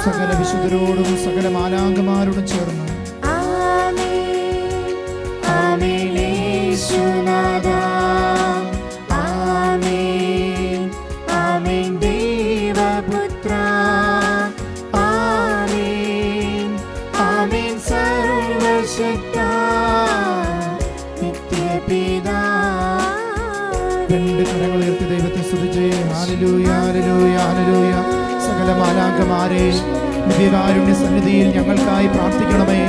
സകല വിശുദ്ധരോടും സകല മാലാഖമാരോടും ചേർന്ന് രണ്ട് കരങ്ങൾ ഉയർത്തി ദൈവത്തെ സ്തുതിച്ചേ. ഹല്ലേലൂയ, ഹല്ലേലൂയ, ഹല്ലേലൂയ. സകല മാലാഖമാരെ ദിവ്യകാരുണ്യ സന്നിധിയിൽ ഞങ്ങൾക്കായി പ്രാർത്ഥിക്കണമേ.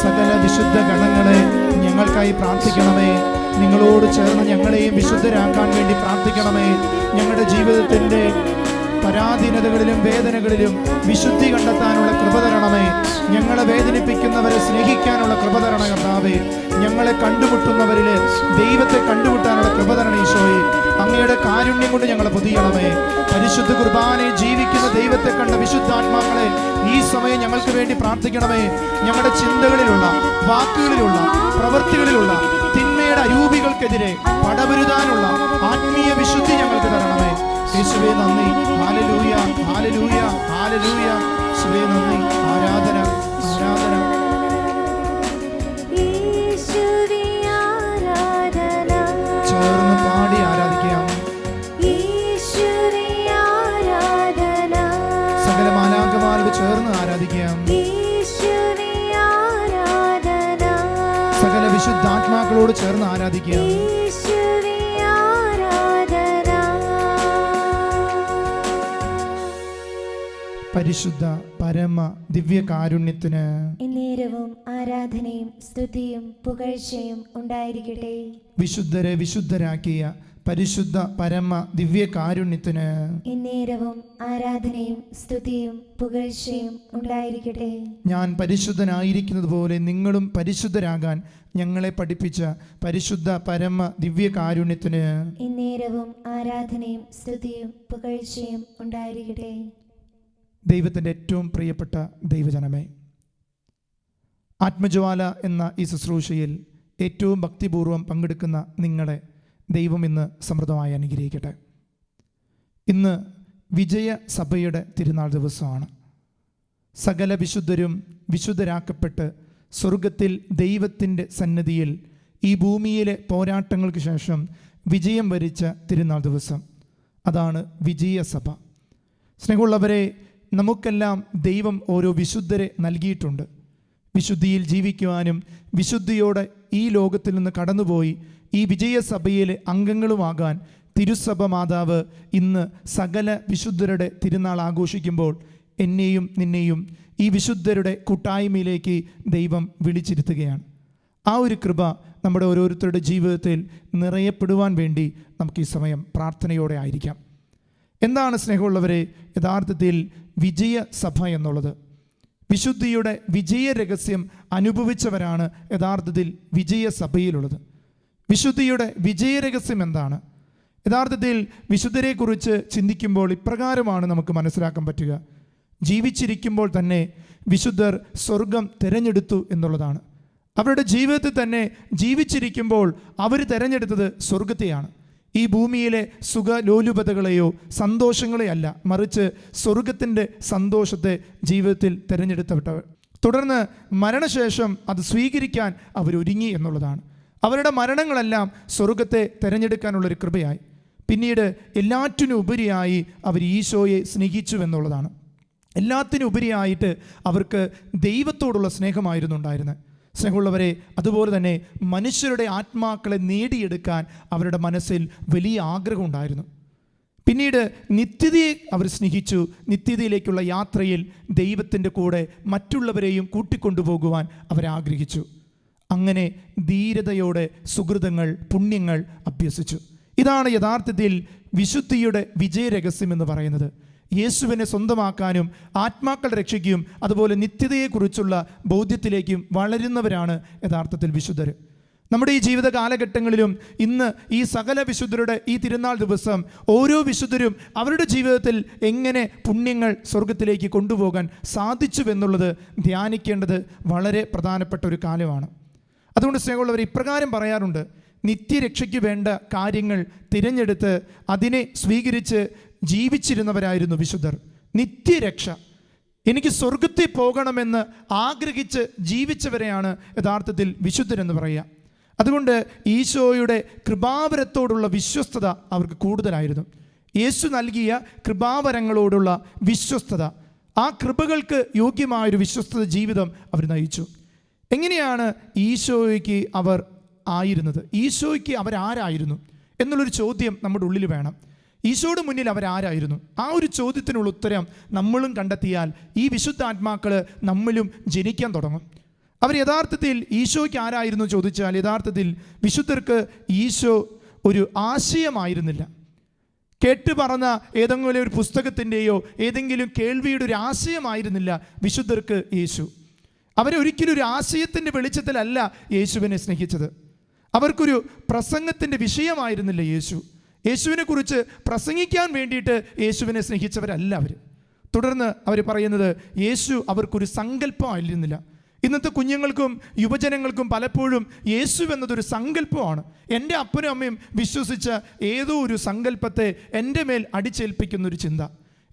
സകല വിശുദ്ധ ഗണങ്ങളെ ഞങ്ങൾക്കായി പ്രാർത്ഥിക്കണമേ. നിങ്ങളോട് ചേർന്ന് ഞങ്ങളെയും വിശുദ്ധരാക്കാൻ വേണ്ടി പ്രാർത്ഥിക്കണമേ. ഞങ്ങളുടെ ജീവിതത്തിൻ്റെ പരാധീനതകളിലും വേദനകളിലും വിശുദ്ധി കണ്ടെത്താനുള്ള കൃപ തരണമേ. ഞങ്ങളെ വേദനിപ്പിക്കുന്നവരെ സ്നേഹിക്കാനുള്ള കൃപ തരണമേ കർത്താവേ. ഞങ്ങളെ കണ്ടുമുട്ടുന്നവരിൽ ദൈവത്തെ കണ്ടുമുട്ടാനുള്ള കൃപ തരണേ ഈശോയെ. അങ്ങയുടെ കാരുണ്യം കൊണ്ട് ഞങ്ങളെ പൊതിയണമേ. പരിശുദ്ധ കുർബാനയിൽ ജീവിക്കുന്ന ദൈവത്തെ കണ്ട വിശുദ്ധാത്മാക്കളെ ഈ സമയം ഞങ്ങൾക്ക് വേണ്ടി പ്രാർത്ഥിക്കണമേ. ഞങ്ങളുടെ ചിന്തകളിലുള്ള, വാക്കുകളിലുള്ള, പ്രവൃത്തികളിലുള്ള തിന്മയുടെ അരൂപികൾക്കെതിരെ പടപൊരുതാനുള്ള ആത്മീയ വിശുദ്ധി ഞങ്ങൾക്ക് തരണമേ. യേശുവേ നന്ദി. ഹല്ലേലൂയ, ഹല്ലേലൂയ, ഹല്ലേലൂയ. യേശുവേ നന്ദി. ആരാധന, ആരാധന. ചേർന്ന് പാടി ആരാധിക്കാം. സകല മാലാഖമാരോട് ചേർന്ന് ആരാധിക്കാം. സകല വിശുദ്ധാത്മാക്കളോട് ചേർന്ന് ആരാധിക്കാം. പരിശുദ്ധ പരമ ദിവ്യകാരുണ്യത്തിന് എന്നേരവും ആരാധനയും സ്തുതിയും പുകഴ്ചയും ഉണ്ടായിരിക്കട്ടെ. വിശുദ്ധരെ വിശുദ്ധരാക്കിയ പരിശുദ്ധ പരമ ദിവ്യകാരുണ്യത്തിന് എന്നേരവും ആരാധനയും സ്തുതിയും പുകഴ്ചയും ഉണ്ടായിരിക്കട്ടെ. ഞാൻ പരിശുദ്ധനായിരിക്കുന്നത് പോലെ നിങ്ങളും പരിശുദ്ധരാകാൻ ഞങ്ങളെ പഠിപ്പിച്ച പരിശുദ്ധ പരമ ദിവ്യകാരുണ്യത്തിന് എന്നേരവും ആരാധനയും സ്തുതിയും പുകഴ്ചയും ഉണ്ടായിരിക്കട്ടെ. ദൈവത്തിൻ്റെ ഏറ്റവും പ്രിയപ്പെട്ട ദൈവജനമേ, ആത്മജ്വാല എന്ന ഈ ശുശ്രൂഷയിൽ ഏറ്റവും ഭക്തിപൂർവ്വം പങ്കെടുക്കുന്ന നിങ്ങളെ ദൈവം ഇന്ന് സമൃദ്ധമായി അനുഗ്രഹിക്കട്ടെ. ഇന്ന് വിജയ സഭയുടെ തിരുനാൾ ദിവസമാണ്. സകല വിശുദ്ധരും വിശുദ്ധരാക്കപ്പെട്ട് സ്വർഗത്തിൽ ദൈവത്തിൻ്റെ സന്നിധിയിൽ ഈ ഭൂമിയിലെ പോരാട്ടങ്ങൾക്ക് ശേഷം വിജയം വരിച്ച തിരുനാൾ ദിവസം. അതാണ് വിജയസഭ. സ്നേഹമുള്ളവരെ, നമുക്കെല്ലാം ദൈവം ഓരോ വിശുദ്ധരെ നൽകിയിട്ടുണ്ട്. വിശുദ്ധിയിൽ ജീവിക്കുവാനും വിശുദ്ധിയോടെ ഈ ലോകത്തിൽ നിന്ന് കടന്നുപോയി ഈ വിജയസഭയിലെ അംഗങ്ങളുമാകാൻ തിരുസഭ മാതാവ് ഇന്ന് സകല വിശുദ്ധരുടെ തിരുനാൾ ആഘോഷിക്കുമ്പോൾ എന്നെയും നിന്നെയും ഈ വിശുദ്ധരുടെ കൂട്ടായ്മയിലേക്ക് ദൈവം വിളിച്ചിരുത്തുകയാണ്. ആ ഒരു കൃപ നമ്മുടെ ഓരോരുത്തരുടെ ജീവിതത്തിൽ നിറയപ്പെടുവാൻ വേണ്ടി നമുക്ക് ഈ സമയം പ്രാർത്ഥനയോടെ ആയിരിക്കാം. എന്താണ് സ്നേഹമുള്ളവരെ യഥാർത്ഥത്തിൽ വിജയസഭ എന്നുള്ളത്? വിശുദ്ധിയുടെ വിജയ രഹസ്യം അനുഭവിച്ചവരാണ് യഥാർത്ഥത്തിൽ വിജയസഭയിലുള്ളത്. വിശുദ്ധിയുടെ വിജയരഹസ്യം എന്താണ്? യഥാർത്ഥത്തിൽ വിശുദ്ധരെക്കുറിച്ച് ചിന്തിക്കുമ്പോൾ ഇപ്രകാരമാണ് നമുക്ക് മനസ്സിലാക്കാൻ പറ്റുക. ജീവിച്ചിരിക്കുമ്പോൾ തന്നെ വിശുദ്ധർ സ്വർഗം തിരഞ്ഞെടുത്തു എന്നുള്ളതാണ്. അവരുടെ ജീവിതത്തിൽ തന്നെ ജീവിച്ചിരിക്കുമ്പോൾ അവർ തിരഞ്ഞെടുത്തത് സ്വർഗത്തെയാണ്. ഈ ഭൂമിയിലെ സുഖലോലുപതകളെയോ സന്തോഷങ്ങളെയല്ല, മറിച്ച് സ്വർഗത്തിൻ്റെ സന്തോഷത്തെ ജീവിതത്തിൽ തിരഞ്ഞെടുത്തവർ. തുടർന്ന് മരണശേഷം അത് സ്വീകരിക്കാൻ അവരൊരുങ്ങി എന്നുള്ളതാണ്. അവരുടെ മരണങ്ങളെല്ലാം സ്വർഗത്തെ തിരഞ്ഞെടുക്കാനുള്ളൊരു കൃപയായി. പിന്നീട് എല്ലാറ്റിനും ഉപരിയായി അവർ ഈശോയെ സ്നേഹിച്ചു എന്നുള്ളതാണ്. എല്ലാത്തിനും ഉപരിയായിട്ട് അവർക്ക് ദൈവത്തോടുള്ള സ്നേഹമായിരുന്നു ഉണ്ടായിരുന്നത്. സ്നേഹമുള്ളവരെ, അതുപോലെ തന്നെ മനുഷ്യരുടെ ആത്മാക്കളെ നേടിയെടുക്കാൻ അവരുടെ മനസ്സിൽ വലിയ ആഗ്രഹം ഉണ്ടായിരുന്നു. പിന്നീട് നിത്യതയെ അവർ സ്നേഹിച്ചു. നിത്യതയിലേക്കുള്ള യാത്രയിൽ ദൈവത്തിൻ്റെ കൂടെ മറ്റുള്ളവരെയും കൂട്ടിക്കൊണ്ടുപോകുവാൻ അവരാഗ്രഹിച്ചു. അങ്ങനെ ധീരതയോടെ സുഹൃതങ്ങൾ, പുണ്യങ്ങൾ അഭ്യസിച്ചു. ഇതാണ് യഥാർത്ഥത്തിൽ വിശുദ്ധിയുടെ വിജയരഹസ്യം എന്ന് പറയുന്നത്. യേശുവിനെ സ്വന്തമാക്കാനും ആത്മാക്കളെ രക്ഷിക്കുകയും അതുപോലെ നിത്യതയെക്കുറിച്ചുള്ള ബോധ്യത്തിലേക്കും വളരുന്നവരാണ് യഥാർത്ഥത്തിൽ വിശുദ്ധർ. നമ്മുടെ ഈ ജീവിത കാലഘട്ടങ്ങളിലും ഇന്ന് ഈ സകല വിശുദ്ധരുടെ ഈ തിരുനാൾ ദിവസം ഓരോ വിശുദ്ധരും അവരുടെ ജീവിതത്തിൽ എങ്ങനെ പുണ്യങ്ങൾ സ്വർഗത്തിലേക്ക് കൊണ്ടുപോകാൻ സാധിച്ചുവെന്നുള്ളത് ധ്യാനിക്കേണ്ടത് വളരെ പ്രധാനപ്പെട്ട ഒരു കാലമാണ്. അതുകൊണ്ട് സ്നേഹമുള്ളവർ ഇപ്രകാരം പറയാറുണ്ട്: നിത്യരക്ഷയ്ക്ക് വേണ്ട കാര്യങ്ങൾ തിരഞ്ഞെടുത്ത് അതിനെ സ്വീകരിച്ച് ജീവിച്ചിരുന്നവരായിരുന്നു വിശുദ്ധർ. നിത്യരക്ഷ, എനിക്ക് സ്വർഗത്തിൽ പോകണമെന്ന് ആഗ്രഹിച്ച് ജീവിച്ചവരെയാണ് യഥാർത്ഥത്തിൽ വിശുദ്ധരെന്ന് പറയുക. അതുകൊണ്ട് ഈശോയുടെ കൃപാവരത്തോടുള്ള വിശ്വസ്തത അവർക്ക് കൂടുതലായിരുന്നു. യേശു നൽകിയ കൃപാവരങ്ങളോടുള്ള വിശ്വസ്തത, ആ കൃപകൾക്ക് യോഗ്യമായൊരു വിശ്വസ്തത ജീവിതം അവർ നയിച്ചു. എങ്ങനെയാണ് ഈശോയ്ക്ക് അവർ ആയിരുന്നത്? ഈശോയ്ക്ക് അവരാരായിരുന്നു എന്നുള്ളൊരു ചോദ്യം നമ്മുടെ ഉള്ളിൽ വേണം. ഈശോയുടെ മുന്നിൽ അവരാരായിരുന്നു? ആ ഒരു ചോദ്യത്തിനുള്ള ഉത്തരം നമ്മളും കണ്ടെത്തിയാൽ ഈ വിശുദ്ധാത്മാക്കൾ നമ്മളും ജനിക്കാൻ തുടങ്ങും. അവർ യഥാർത്ഥത്തിൽ ഈശോയ്ക്ക് ആരായിരുന്നു ചോദിച്ചാൽ, യഥാർത്ഥത്തിൽ വിശുദ്ധർക്ക് ഈശോ ഒരു ആശയമായിരുന്നില്ല. കേട്ട് പറഞ്ഞ ഏതെങ്കിലും ഒരു പുസ്തകത്തിൻ്റെയോ ഏതെങ്കിലും കേൾവിയുടെ ഒരു ആശയമായിരുന്നില്ല വിശുദ്ധർക്ക് യേശു. അവരെ ഒരിക്കലും ഒരു ആശയത്തിൻ്റെ വെളിച്ചത്തിലല്ല യേശുവിനെ സ്നേഹിച്ചത്. അവർക്കൊരു പ്രസംഗത്തിൻ്റെ വിഷയമായിരുന്നില്ല യേശു. യേശുവിനെ കുറിച്ച് പ്രസംഗിക്കാൻ വേണ്ടിയിട്ട് യേശുവിനെ സ്നേഹിച്ചവരല്ല അവർ. തുടർന്ന് അവർ പറയുന്നത് യേശു അവർക്കൊരു സങ്കല്പമായിരുന്നില്ല. ഇന്നത്തെ കുഞ്ഞുങ്ങൾക്കും യുവജനങ്ങൾക്കും പലപ്പോഴും യേശു എന്നതൊരു സങ്കല്പമാണ്. എൻ്റെ അപ്പനും അമ്മയും വിശ്വസിച്ച ഏതോ ഒരു സങ്കല്പത്തെ എൻ്റെ മേൽ അടിച്ചേൽപ്പിക്കുന്നൊരു ചിന്ത.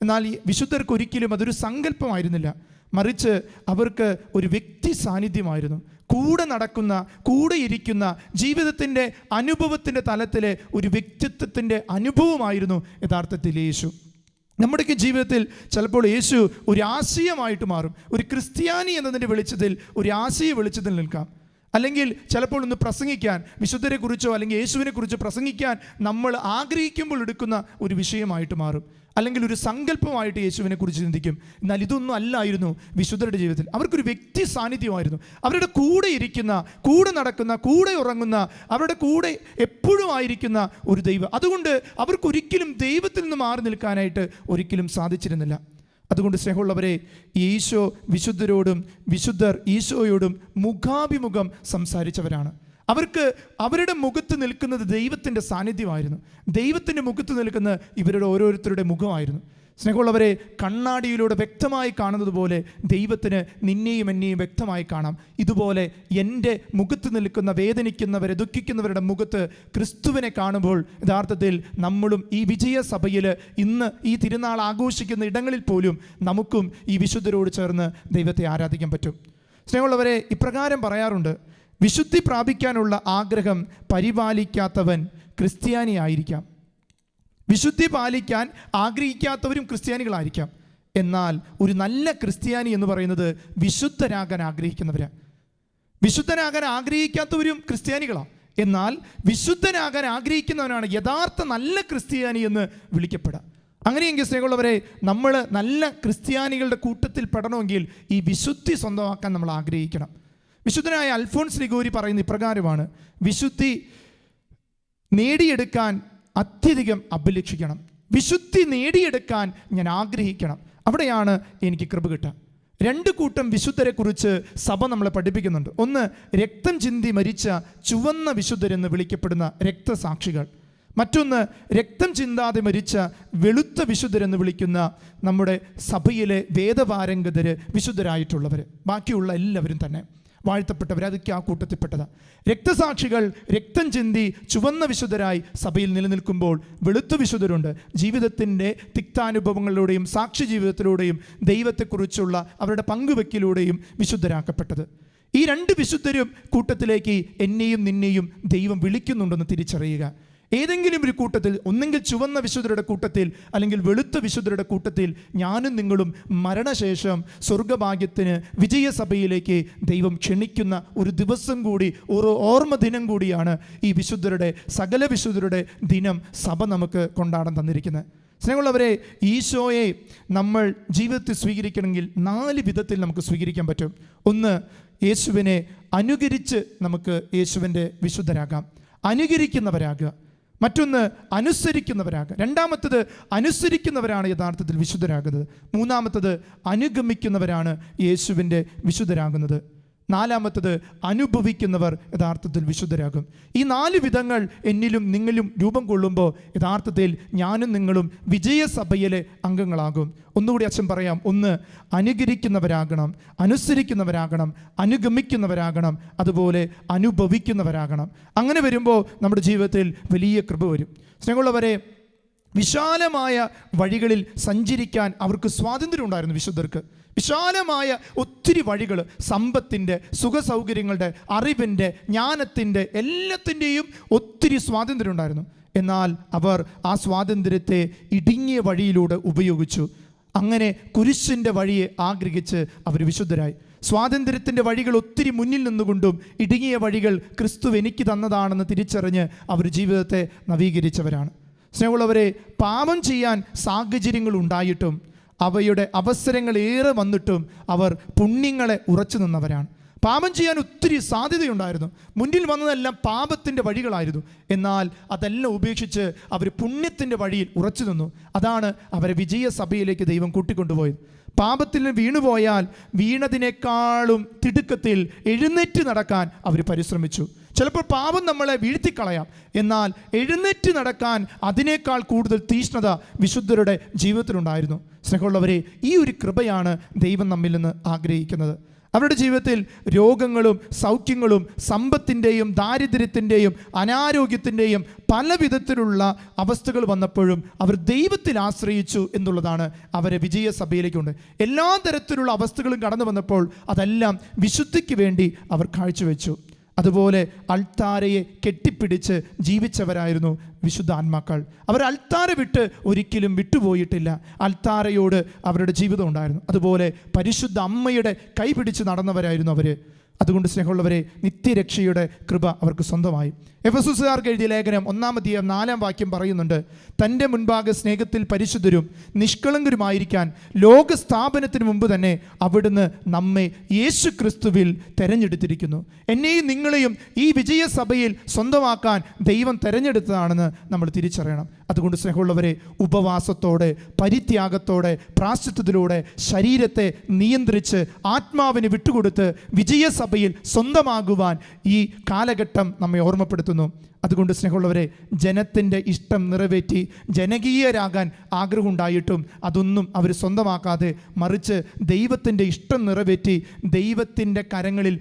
എന്നാൽ ഈ വിശുദ്ധർക്ക് ഒരിക്കലും അതൊരു സങ്കല്പമായിരുന്നില്ല. മറിച്ച് അവർക്ക് ഒരു വ്യക്തി സാന്നിധ്യമായിരുന്നു. കൂടെ നടക്കുന്ന, കൂടെ ഇരിക്കുന്ന, ജീവിതത്തിൻ്റെ അനുഭവത്തിൻ്റെ തലത്തിലെ ഒരു വ്യക്തിത്വത്തിൻ്റെ അനുഭവമായിരുന്നു യഥാർത്ഥത്തിൽ യേശു. നമ്മുടെയൊക്കെ ജീവിതത്തിൽ ചിലപ്പോൾ യേശു ഒരു ആശയമായിട്ട് മാറും. ഒരു ക്രിസ്ത്യാനി എന്നതിൻ്റെ വെളിച്ചത്തിൽ, ഒരു ആശയ വെളിച്ചത്തിൽ നിൽക്കാം. അല്ലെങ്കിൽ ചിലപ്പോൾ ഒന്ന് പ്രസംഗിക്കാൻ, വിശുദ്ധരെ കുറിച്ചോ അല്ലെങ്കിൽ യേശുവിനെ കുറിച്ച് പ്രസംഗിക്കാൻ നമ്മൾ ആഗ്രഹിക്കുമ്പോൾ എടുക്കുന്ന ഒരു വിഷയമായിട്ട് മാറും. അല്ലെങ്കിൽ ഒരു സങ്കല്പമായിട്ട് യേശുവിനെ കുറിച്ച് ചിന്തിക്കും. എന്നാൽ ഇതൊന്നും അല്ലായിരുന്നു വിശുദ്ധരുടെ ജീവിതത്തിൽ. അവർക്കൊരു വ്യക്തി സാന്നിധ്യമായിരുന്നു. അവരുടെ കൂടെ ഇരിക്കുന്ന, കൂടെ നടക്കുന്ന, കൂടെ ഉറങ്ങുന്ന, അവരുടെ കൂടെ എപ്പോഴും ആയിരിക്കുന്ന ഒരു ദൈവം. അതുകൊണ്ട് അവർക്കൊരിക്കലും ദൈവത്തിൽ നിന്ന് മാറി നിൽക്കാനായിട്ട് ഒരിക്കലും സാധിച്ചിരുന്നില്ല. അതുകൊണ്ട് സ്നേഹമുള്ളവരെ, ഈശോ വിശുദ്ധരോടും വിശുദ്ധർ ഈശോയോടും മുഖാഭിമുഖം സംസാരിച്ചവരാണ്. അവർക്ക് അവരുടെ മുഖത്ത് നിൽക്കുന്നത് ദൈവത്തിൻ്റെ സാന്നിധ്യമായിരുന്നു. ദൈവത്തിൻ്റെ മുഖത്ത് നിൽക്കുന്ന ഇവരുടെ ഓരോരുത്തരുടെ മുഖമായിരുന്നു. സ്നേഹമുള്ളവരെ, കണ്ണാടിയിലൂടെ വ്യക്തമായി കാണുന്നത് പോലെ ദൈവത്തിന് നിന്നെയും എന്നെയും വ്യക്തമായി കാണാം. ഇതുപോലെ എൻ്റെ മുഖത്ത് നിൽക്കുന്ന, വേദനിക്കുന്നവരെ, ദുഃഖിക്കുന്നവരുടെ മുഖത്ത് ക്രിസ്തുവിനെ കാണുമ്പോൾ യഥാർത്ഥത്തിൽ നമ്മളും ഈ വിജയസഭയിൽ ഇന്ന് ഈ തിരുനാൾ ആഘോഷിക്കുന്ന ഇടങ്ങളിൽ പോലും നമുക്കും ഈ വിശുദ്ധരോട് ചേർന്ന് ദൈവത്തെ ആരാധിക്കാൻ പറ്റും. സ്നേഹമുള്ളവരെ, ഇപ്രകാരം പറയാറുണ്ട്: വിശുദ്ധി പ്രാപിക്കാനുള്ള ആഗ്രഹം പരിപാലിക്കാത്തവൻ ക്രിസ്ത്യാനി ആയിരിക്കാം. വിശുദ്ധി പാലിക്കാൻ ആഗ്രഹിക്കാത്തവരും ക്രിസ്ത്യാനികളായിരിക്കാം. എന്നാൽ ഒരു നല്ല ക്രിസ്ത്യാനി എന്ന് പറയുന്നത് വിശുദ്ധരാകാൻ ആഗ്രഹിക്കുന്നവരാണ്. വിശുദ്ധനാകാൻ ആഗ്രഹിക്കാത്തവരും ക്രിസ്ത്യാനികളാണ്. എന്നാൽ വിശുദ്ധനാകാൻ ആഗ്രഹിക്കുന്നവനാണ് യഥാർത്ഥ നല്ല ക്രിസ്ത്യാനി എന്ന് വിളിക്കപ്പെടുക. അങ്ങനെയെങ്കിൽ സ്നേഹമുള്ളവരെ, നമ്മൾ നല്ല ക്രിസ്ത്യാനികളുടെ കൂട്ടത്തിൽ പെടണമെങ്കിൽ ഈ വിശുദ്ധി സ്വന്തമാക്കാൻ നമ്മൾ ആഗ്രഹിക്കണം. വിശുദ്ധനായ അൽഫോൻസ് ലിഗോരി പറയുന്ന ഇപ്രകാരമാണ്: വിശുദ്ധി നേടിയെടുക്കാൻ അത്യധികം അഭിലഷിക്കണം. വിശുദ്ധി നേടിയെടുക്കാൻ ഞാൻ ആഗ്രഹിക്കണം. അവിടെയാണ് എനിക്ക് കൃപ കിട്ടുക. രണ്ട് കൂട്ടം വിശുദ്ധരെ കുറിച്ച് സഭ നമ്മളെ പഠിപ്പിക്കുന്നുണ്ട്. ഒന്ന്, രക്തം ചിന്തി മരിച്ച ചുവന്ന വിശുദ്ധരെന്ന് വിളിക്കപ്പെടുന്ന രക്തസാക്ഷികൾ. മറ്റൊന്ന്, രക്തം ചിന്താതെ മരിച്ച വെളുത്ത വിശുദ്ധരെന്ന് വിളിക്കുന്ന നമ്മുടെ സഭയിലെ വേദപാരംഗതര്, വിശുദ്ധരായിട്ടുള്ളവർ. ബാക്കിയുള്ള എല്ലാവരും തന്നെ വാഴ്ത്തപ്പെട്ടവർ, അതൊക്കെ ആ കൂട്ടത്തിൽപ്പെട്ടതാണ്. രക്തസാക്ഷികൾ രക്തം ചിന്തി ചുവന്ന വിശുദ്ധരായി സഭയിൽ നിലനിൽക്കുമ്പോൾ വെളുത്ത വിശുദ്ധരുണ്ട്. ജീവിതത്തിൻ്റെ തിക്താനുഭവങ്ങളിലൂടെയും സാക്ഷി ജീവിതത്തിലൂടെയും ദൈവത്തെക്കുറിച്ചുള്ള അവരുടെ പങ്കുവെക്കലിലൂടെയും വിശുദ്ധരാക്കപ്പെട്ടത്. ഈ രണ്ട് വിശുദ്ധരും കൂട്ടത്തിലേക്ക് എന്നെയും നിന്നെയും ദൈവം വിളിക്കുന്നുണ്ടെന്ന് തിരിച്ചറിയുക. ഏതെങ്കിലും ഒരു കൂട്ടത്തിൽ, ഒന്നെങ്കിൽ ചുവന്ന വിശുദ്ധരുടെ കൂട്ടത്തിൽ അല്ലെങ്കിൽ വെളുത്ത വിശുദ്ധരുടെ കൂട്ടത്തിൽ ഞാനും നിങ്ങളും മരണശേഷം സ്വർഗഭാഗ്യത്തിന് വിജയസഭയിലേക്ക് ദൈവം ക്ഷണിക്കുന്ന ഒരു ദിവസം കൂടി, ഒരു ഓർമ്മ ദിനം കൂടിയാണ് ഈ വിശുദ്ധരുടെ, സകല വിശുദ്ധരുടെ ദിനം സഭ നമുക്ക് കൊണ്ടാടാൻ തന്നിരിക്കുന്നത്. സ്നേഹമുള്ളവരെ, ഈശോയെ നമ്മൾ ജീവിതത്തിൽ സ്വീകരിക്കണമെങ്കിൽ 4 വിധത്തിൽ നമുക്ക് സ്വീകരിക്കാൻ പറ്റും. ഒന്ന്, യേശുവിനെ അനുകരിച്ച് നമുക്ക് യേശുവിൻ്റെ വിശുദ്ധരാകാം, അനുകരിക്കുന്നവരാകുക. മറ്റൊന്ന് അനുസരിക്കുന്നവരാകുക. രണ്ടാമത്തത് അനുസരിക്കുന്നവരാണ് യഥാർത്ഥത്തിൽ വിശുദ്ധരാകുന്നത്. മൂന്നാമത്തത് അനുഗമിക്കുന്നവരാണ് യേശുവിൻ്റെ വിശുദ്ധരാകുന്നത്. നാലാമത്തത് അനുഭവിക്കുന്നവർ യഥാർത്ഥത്തിൽ വിശുദ്ധരാകും. ഈ 4 വിധങ്ങൾ എന്നിലും നിങ്ങളും രൂപം കൊള്ളുമ്പോൾ യഥാർത്ഥത്തിൽ ഞാനും നിങ്ങളും വിജയസഭയിലെ അംഗങ്ങളാകും. ഒന്നുകൂടി അച്ഛൻ പറയാം. ഒന്ന്, അനുകരിക്കുന്നവരാകണം, അനുസരിക്കുന്നവരാകണം, അനുഗമിക്കുന്നവരാകണം, അതുപോലെ അനുഭവിക്കുന്നവരാകണം. അങ്ങനെ വരുമ്പോൾ നമ്മുടെ ജീവിതത്തിൽ വലിയ കൃപ വരും. സ്നേഹമുള്ളവരെ, വിശാലമായ വഴികളിൽ സഞ്ചരിക്കാൻ അവർക്ക് സ്വാതന്ത്ര്യം ഉണ്ടായിരുന്നു. വിശുദ്ധർക്ക് വിശാലമായ ഒത്തിരി വഴികൾ, സമ്പത്തിൻ്റെ, സുഖസൗകര്യങ്ങളുടെ, അറിവിൻ്റെ, ജ്ഞാനത്തിൻ്റെ, എല്ലാത്തിൻ്റെയും ഒത്തിരി സ്വാതന്ത്ര്യം ഉണ്ടായിരുന്നു. എന്നാൽ അവർ ആ സ്വാതന്ത്ര്യത്തെ ഇടുങ്ങിയ വഴിയിലൂടെ ഉപയോഗിച്ചു. അങ്ങനെ കുരിശിൻ്റെ വഴിയെ ആഗ്രഹിച്ച് അവർ വിശുദ്ധരായി. സ്വാതന്ത്ര്യത്തിൻ്റെ വഴികൾ ഒത്തിരി മുന്നിൽ നിന്നുകൊണ്ടും ഇടുങ്ങിയ വഴികൾ ക്രിസ്തു എനിക്ക് തന്നതാണെന്ന് തിരിച്ചറിഞ്ഞ് അവർ ജീവിതത്തെ നവീകരിച്ചവരാണ്. സ്നേഹമുള്ളവരെ, പാപം ചെയ്യാൻ സാഹചര്യങ്ങൾ ഉണ്ടായിട്ടും അവയുടെ അവസരങ്ങൾ ഏറെ വന്നിട്ടും അവർ പുണ്യങ്ങളെ ഉറച്ചു നിന്നവരാണ്. പാപം ചെയ്യാൻ ഒത്തിരി സാധ്യതയുണ്ടായിരുന്നു. മുന്നിൽ വന്നതെല്ലാം പാപത്തിൻ്റെ വഴികളായിരുന്നു. എന്നാൽ അതെല്ലാം ഉപേക്ഷിച്ച് അവർ പുണ്യത്തിൻ്റെ വഴിയിൽ ഉറച്ചു നിന്നു. അതാണ് അവരെ വിജയസഭയിലേക്ക് ദൈവം കൂട്ടിക്കൊണ്ടുപോയത്. പാപത്തിൽ വീണുപോയാൽ വീണതിനേക്കാളും തിടുക്കത്തിൽ എഴുന്നേറ്റ് നടക്കാൻ അവർ പരിശ്രമിച്ചു. ചിലപ്പോൾ പാപം നമ്മളെ വീഴ്ത്തിക്കളയാം, എന്നാൽ എഴുന്നേറ്റ് നടക്കാൻ അതിനേക്കാൾ കൂടുതൽ തീഷ്ണത വിശുദ്ധരുടെ ജീവിതത്തിലുണ്ടായിരുന്നു. സ്നേഹമുള്ളവരെ, ഈ ഒരു കൃപയാണ് ദൈവം നമ്മിൽ നിന്ന് ആഗ്രഹിക്കുന്നത്. അവരുടെ ജീവിതത്തിൽ രോഗങ്ങളും സൗഖ്യങ്ങളും സമ്പത്തിൻ്റെയും ദാരിദ്ര്യത്തിൻ്റെയും അനാരോഗ്യത്തിൻ്റെയും പല വിധത്തിലുള്ള അവസ്ഥകൾ വന്നപ്പോഴും അവർ ദൈവത്തിൽ ആശ്രയിച്ചു എന്നുള്ളതാണ് അവരെ വിജയസഭയിലേക്കുണ്ട്. എല്ലാ തരത്തിലുള്ള അവസ്ഥകളും കടന്നു വന്നപ്പോൾ അതെല്ലാം വിശുദ്ധിക്ക് വേണ്ടി അവർ കാഴ്ചവെച്ചു. അതുപോലെ അൾത്താരയെ കെട്ടിപ്പിടിച്ച് ജീവിച്ചവരായിരുന്നു വിശുദ്ധാത്മാക്കൾ. അവർ അൾത്താര വിട്ട് ഒരിക്കലും വിട്ടുപോയിട്ടില്ല. അൾത്താരയോട് അവരുടെ ജീവിതം ഉണ്ടായിരുന്നു. അതുപോലെ പരിശുദ്ധ അമ്മയുടെ കൈ പിടിച്ച് നടന്നവരായിരുന്നു അവർ. അതുകൊണ്ട് സ്നേഹമുള്ളവരെ, നിത്യരക്ഷയുടെ കൃപ അവർക്ക് സ്വന്തമായി. എഫെസൂസുകാർക്ക് എഴുതിയ ലേഖനം 1-ാം അധ്യായം 4-ാം വാക്യം പറയുന്നുണ്ട്, തൻ്റെ മുൻപാകെ സ്നേഹത്തിൽ പരിശുദ്ധരും നിഷ്കളങ്കരുമായിരിക്കാൻ ലോകസ്ഥാപനത്തിന് മുമ്പ് തന്നെ അവിടുന്ന് നമ്മെ യേശു ക്രിസ്തുവിൽ തെരഞ്ഞെടുത്തിരിക്കുന്നു. എന്നെയും നിങ്ങളെയും ഈ വിജയസഭയിൽ സ്വന്തമാക്കാൻ ദൈവം തെരഞ്ഞെടുത്തതാണെന്ന് നമ്മൾ തിരിച്ചറിയണം. അതുകൊണ്ട് സ്നേഹമുള്ളവരെ, ഉപവാസത്തോടെ, പരിത്യാഗത്തോടെ, പ്രാശ്ചിത്വത്തിലൂടെ ശരീരത്തെ നിയന്ത്രിച്ച് ആത്മാവിന് വിട്ടുകൊടുത്ത് വിജയസഭയിൽ സ്വന്തമാകുവാൻ ഈ കാലഘട്ടം നമ്മെ ഓർമ്മപ്പെടുത്തുന്നു. അതുകൊണ്ട് സ്നേഹമുള്ളവരെ, ജനത്തിൻ്റെ ഇഷ്ടം നിറവേറ്റി ജനകീയരാകാൻ ആഗ്രഹമുണ്ടായിട്ടും അതൊന്നും അവർ സ്വന്തമാക്കാതെ മറിച്ച് ദൈവത്തിൻ്റെ ഇഷ്ടം നിറവേറ്റി ദൈവത്തിൻ്റെ കരങ്ങളിൽ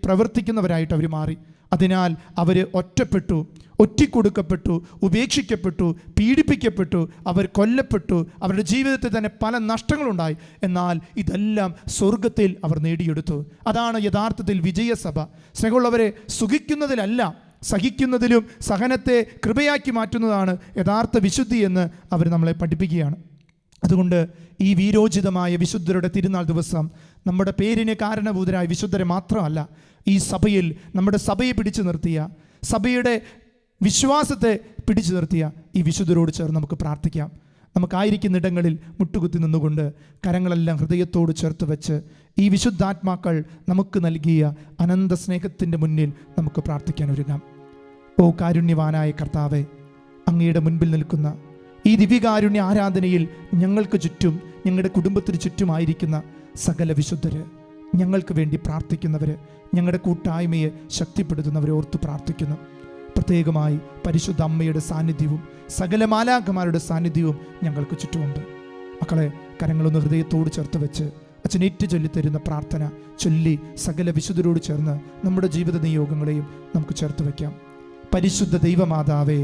പ്രവർത്തിക്കുന്നവരായിട്ട് അവർ മാറി. അതിനാൽ അവർ ഒറ്റപ്പെട്ടു, ഒറ്റിക്കൊടുക്കപ്പെട്ടു, ഉപേക്ഷിക്കപ്പെട്ടു, പീഡിപ്പിക്കപ്പെട്ടു, അവർ കൊല്ലപ്പെട്ടു, അവരുടെ ജീവിതത്തിൽ തന്നെ പല നഷ്ടങ്ങളുണ്ടായി. എന്നാൽ ഇതെല്ലാം സ്വർഗത്തിൽ അവർ നേടിയെടുത്തു. അതാണ് യഥാർത്ഥത്തിൽ വിജയസഭ. സ്നേഹമുള്ളവരെ, സുഖിക്കുന്നതിലല്ല, സഹിക്കുന്നതിലും സഹനത്തെ കൃപയാക്കി മാറ്റുന്നതാണ് യഥാർത്ഥ വിശുദ്ധി എന്ന് അവർ നമ്മളെ പഠിപ്പിക്കുകയാണ്. അതുകൊണ്ട് ഈ വീരോചിതമായ വിശുദ്ധരുടെ തിരുനാൾ ദിവസം നമ്മുടെ പേരിന് കാരണഭൂതരായ വിശുദ്ധരെ മാത്രമല്ല, ഈ സഭയിൽ നമ്മുടെ സഭയെ പിടിച്ചു നിർത്തിയ, സഭയുടെ വിശ്വാസത്തെ പിടിച്ചു നിർത്തിയ ഈ വിശുദ്ധരോട് ചേർന്ന് നമുക്ക് പ്രാർത്ഥിക്കാം. നമുക്കായിരിക്കുന്നിടങ്ങളിൽ മുട്ടുകുത്തി നിന്നുകൊണ്ട് കരങ്ങളെല്ലാം ഹൃദയത്തോട് ചേർത്ത് വെച്ച് ഈ വിശുദ്ധാത്മാക്കൾ നമുക്ക് നൽകിയ അനന്ത സ്നേഹത്തിൻ്റെ മുന്നിൽ നമുക്ക് പ്രാർത്ഥിക്കാൻ ഒരുങ്ങാം. ഓ കാരുണ്യവാനായ കർത്താവേ, അങ്ങയുടെ മുൻപിൽ നിൽക്കുന്ന ഈ ദിവ്യകാരുണ്യ ആരാധനയിൽ ഞങ്ങൾക്ക് ചുറ്റും, ഞങ്ങളുടെ കുടുംബത്തിന് ചുറ്റുമായിരിക്കുന്ന സകല വിശുദ്ധര്, ഞങ്ങൾക്ക് വേണ്ടി പ്രാർത്ഥിക്കുന്നവർ, ഞങ്ങളുടെ കൂട്ടായ്മയെ ശക്തിപ്പെടുത്തുന്നവരെ ഓർത്ത് പ്രാർത്ഥിക്കുന്നു. പ്രത്യേകമായി പരിശുദ്ധ അമ്മയുടെ സാന്നിധ്യവും സകല മാലാഖമാരുടെ സാന്നിധ്യവും ഞങ്ങൾക്ക് ചുറ്റുമുണ്ട്. മക്കളെ, കരങ്ങളൊന്ന് ഹൃദയത്തോട് ചേർത്ത് വെച്ച് അച്ഛൻ ഏറ്റു ചൊല്ലിത്തരുന്ന പ്രാർത്ഥന ചൊല്ലി സകല വിശുദ്ധരോട് ചേർന്ന് നമ്മുടെ ജീവിത നിയോഗങ്ങളെയും നമുക്ക് ചേർത്ത് വയ്ക്കാം. പരിശുദ്ധ ദൈവമാതാവേ,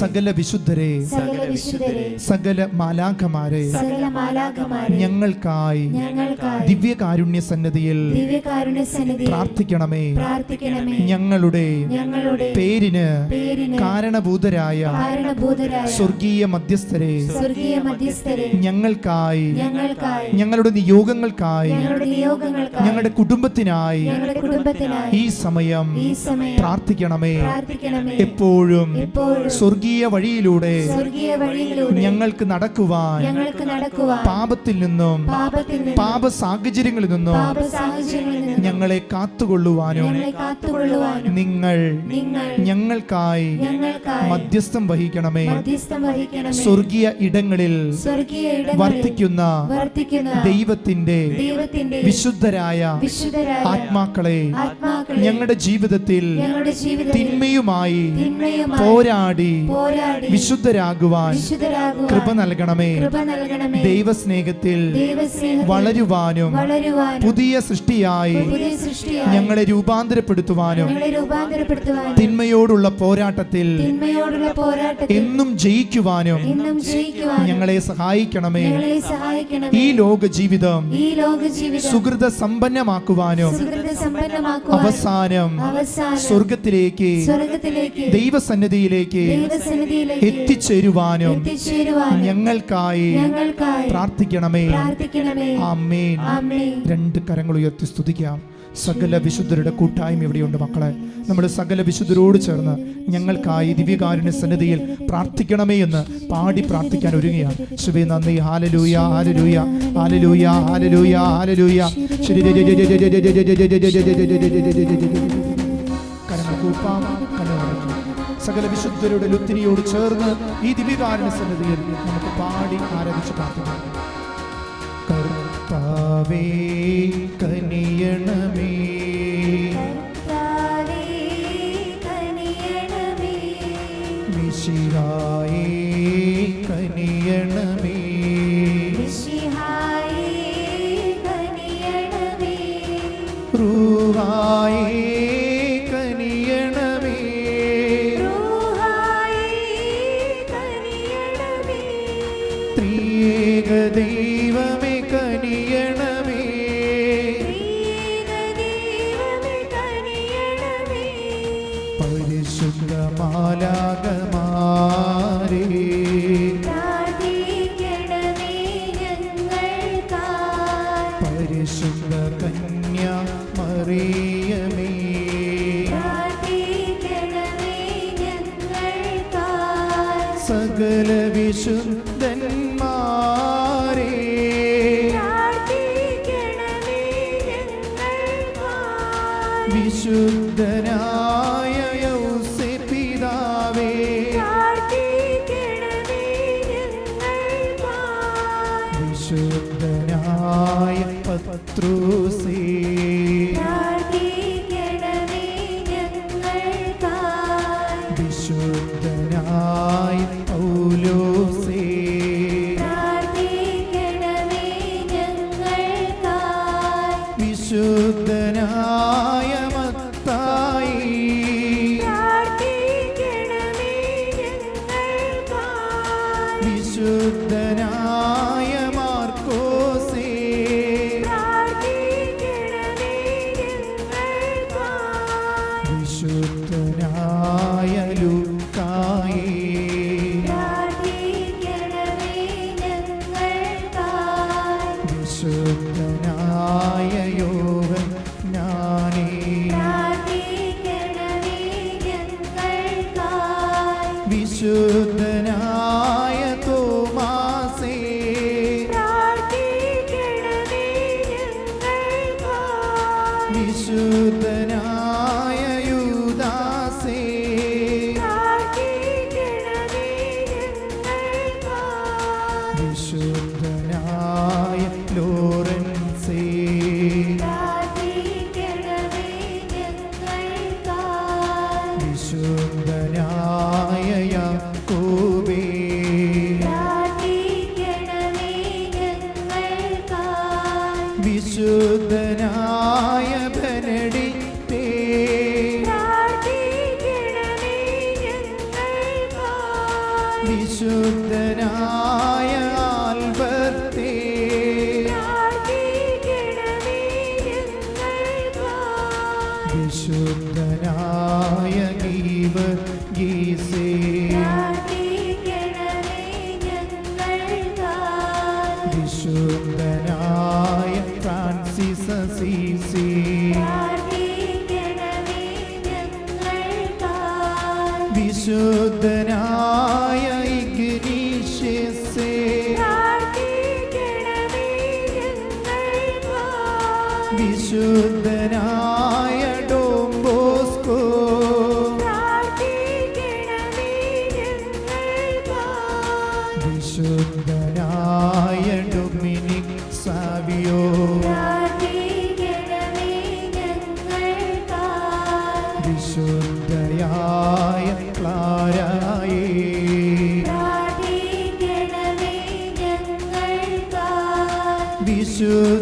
സകല വിശുദ്ധരെ, സകല മാലാഖമാരെ ഞങ്ങൾക്കായി ദിവ്യകാരുണ്യ സന്നദ്ധിയിൽ പ്രാർത്ഥിക്കണമേ. ഞങ്ങളുടെ പേരിന് കാരണഭൂതരായ സ്വർഗീയ മധ്യസ്ഥരെ ഞങ്ങൾക്കായി, ഞങ്ങളുടെ നിയോഗങ്ങൾക്കായി, ഞങ്ങളുടെ കുടുംബത്തിനായി ഈ സമയം പ്രാർത്ഥിക്കണം. പ്രാർത്ഥിക്കണമേ. പ്രാർത്ഥിക്കണമേ. എപ്പോഴും സ്വർഗീയ വഴിയിലൂടെ ഞങ്ങൾക്ക് നടക്കുവാൻ പാപത്തിൽ നിന്നും പാപ സാഹചര്യങ്ങളിൽ നിന്നും ഞങ്ങളെ കാത്തുകൊള്ളുവാനും നിങ്ങൾ ഞങ്ങൾക്കായി മധ്യസ്ഥം വഹിക്കണമേ. സ്വർഗീയ ഇടങ്ങളിൽ വർത്തിക്കുന്ന ദൈവത്തിന്റെ വിശുദ്ധരായ ആത്മാക്കളെ ഞങ്ങളുടെ ജീവിതത്തിൽ തിന്മയുമായി പോരാടി വിശുദ്ധരാകുവാൻ കൃപ നൽകണമേ. ദൈവസ്നേഹത്തിൽ വളരുവാനും പുതിയ സൃഷ്ടിയായി ഞങ്ങളെ രൂപാന്തരപ്പെടുത്തുവാനും തിന്മയോടുള്ള പോരാട്ടത്തിൽ എന്നും ജയിക്കുവാനും ഞങ്ങളെ സഹായിക്കണമേ. ഈ ലോക ജീവിതം സുഹൃത സമ്പന്നമാക്കുവാനും അവസാനം സ്വർഗത്തിലേക്ക് ദൈവസന്നിധിയിലേക്ക് എത്തിച്ചേരുവാനും ഞങ്ങൾക്കായി പ്രാർത്ഥിക്കണമേ. ആമേൻ. രണ്ട് കരങ്ങൾ ഉയർത്തി സ്തുതിക്കാം. സകല വിശുദ്ധരുടെ കൂട്ടായ്മ ഇവിടെയുണ്ട് മക്കളെ. നമ്മൾ സകല വിശുദ്ധരോട് ചേർന്ന് ഞങ്ങൾക്കായി ദിവ്യകാരുണ്യ സന്നിധിയിൽ പ്രാർത്ഥിക്കണമേ എന്ന് പാടി പ്രാർത്ഥിക്കാൻ ഒരുങ്ങുകയാണ്. ശിവേ നന്ദി. Hallelujah hallelujah hallelujah hallelujah hallelujah. കരങ്ങൾ കൂപ്പാം, കണ്ണുകളടയ്ക്കാം. സകല വിശുദ്ധരുടെ ലുത്തിനിയോട് ചേർന്ന് ഈ ദിവ്യകാരുണ്യ സന്നിധിയിൽ നമുക്ക് പാടി ആരാധിച്ച് പ്രാർത്ഥിക്കാം. കർത്താവേ കനിയണമേ, മിശിഹായേ കനിയണമേ, റൂഹായേ കനിയണമേ, ത്രിയേക ദൈവമേ കനിയണമേ, പരിശുദ്ധ മാലാഖമാരേ പരിശുദ്ധ കന്യാ മറിയമേ സകല വിശുദ്ധന്മാരേ വിശുദ്ധനായ യൗസേപ്പിതാവേ വിശുദ്ധനായ പത്രോസേ വിശുദ്ധനായ പൗലോസേ വിശുദ്ധനായ മത്തായി വിശുദ്ധനായ മാർക്കോസേ വിശുദ്ധനായ ലൂക്കായേ വിശുദ്ധനായ യോഹന്നാനേ വിശുദ്ധനായ തോമാസേ വിശുദ്ധനായ യൂദാസേ വിശുദ്ധനായ ലോറൻസേ വിശുദ്ധനായ യാക്കോബേ വിശുദ്ധനായ ബെനഡിക്റ്റേ വിശുദ്ധനായ ആൽബർത്തേ വിശുദ്ധനായ ഗീസേ വിശുദ്ധനായ ഫ്രാൻസിസ് അസീസി വിശുദ്ധനായ ഡൊമിനിക് സാവിയോ, വിശുദ്ധയായ ക്ലാരായേ,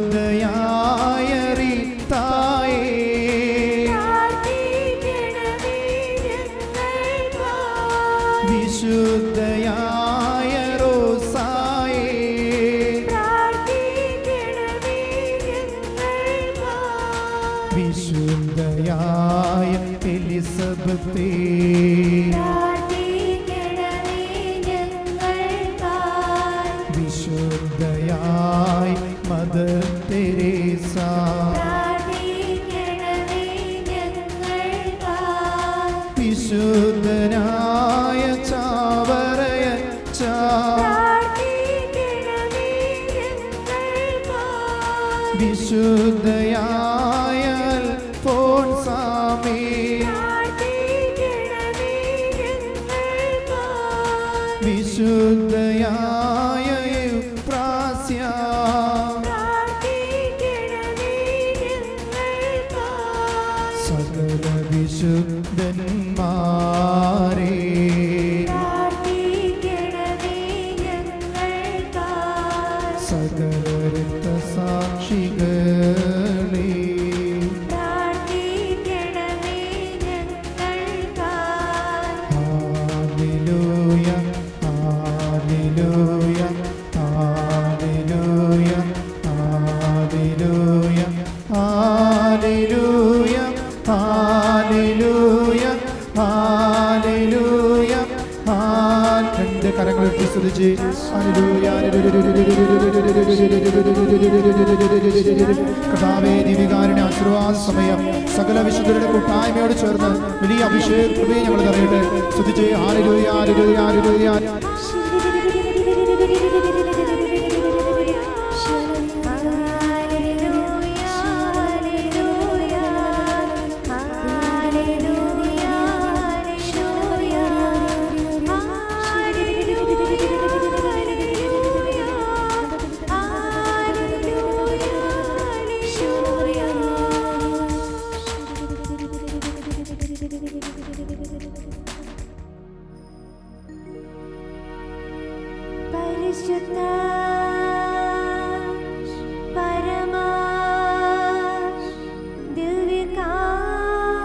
വിശുദ്ധയായ റീത്തായേ, വിശുദ്ധയായ റോസായേ, വിശുദ്ധയായ എലിസബത്തേ, വിശുദ്ധയായ മദർ തെരേസ, വിശുദ്ധനായ ചാവറയച്ച, വിശുദ്ധയായ അൽഫോൻസാമേ, വിശുദ്ധയായ എഫ്രാസ്യ, സകല വിശുദ്ധന്മാരേ, സകല രക്തസാക്ഷികളേ, ഹല്ലേലൂയ, ഹല്ലേലൂയ, ഹല്ലേലൂയ, ഹല്ലേലൂയ, ഹല്ലേലൂയ, ഹല്ലേലൂയ, ഹല്ലേലൂയ. രണ്ട് കരങ്ങൾ ഉയർത്തി സ്തുതിച്ച് ഹല്ലേലൂയ, കർത്താവേ, ദിവ്യകാരുണ്യ ആശീർവാദ സമയം സകല വിശുദ്ധരുടെ കൂട്ടായ്മയോട് ചേർന്ന് വലിയ അഭിഷേക കൃപയെ ഞങ്ങൾ അറിയട്ടെ. സ്തുതിച്ച് ഹല്ലേലൂയ, ഹല്ലേലൂയ, ഹല്ലേലൂയ. പരിശുദ്ധ പരമാ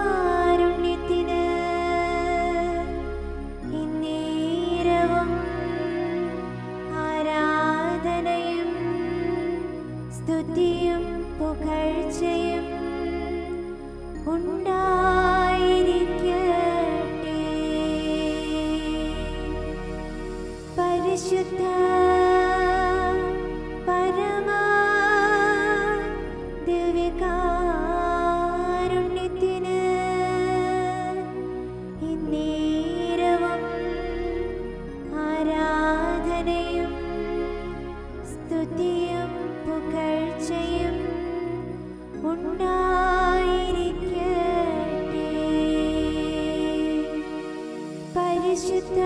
ദിവ്യകാരുണ്യത്തിന് ഇന്നേരവും ആരാധനയും സ്തുതിയും പുകഴ്ചയും ഉണ്ടായിരിക്കട്ടെ. പരിശുദ്ധ പരമാ ദിവ്യകാരുണ്യത്തിന് ഇന്നേരവും ആരാധനയും സ്തുതിയും പുകഴ്ചയും ഉണ്ടായിരിക്കട്ടെ. പരിശുദ്ധ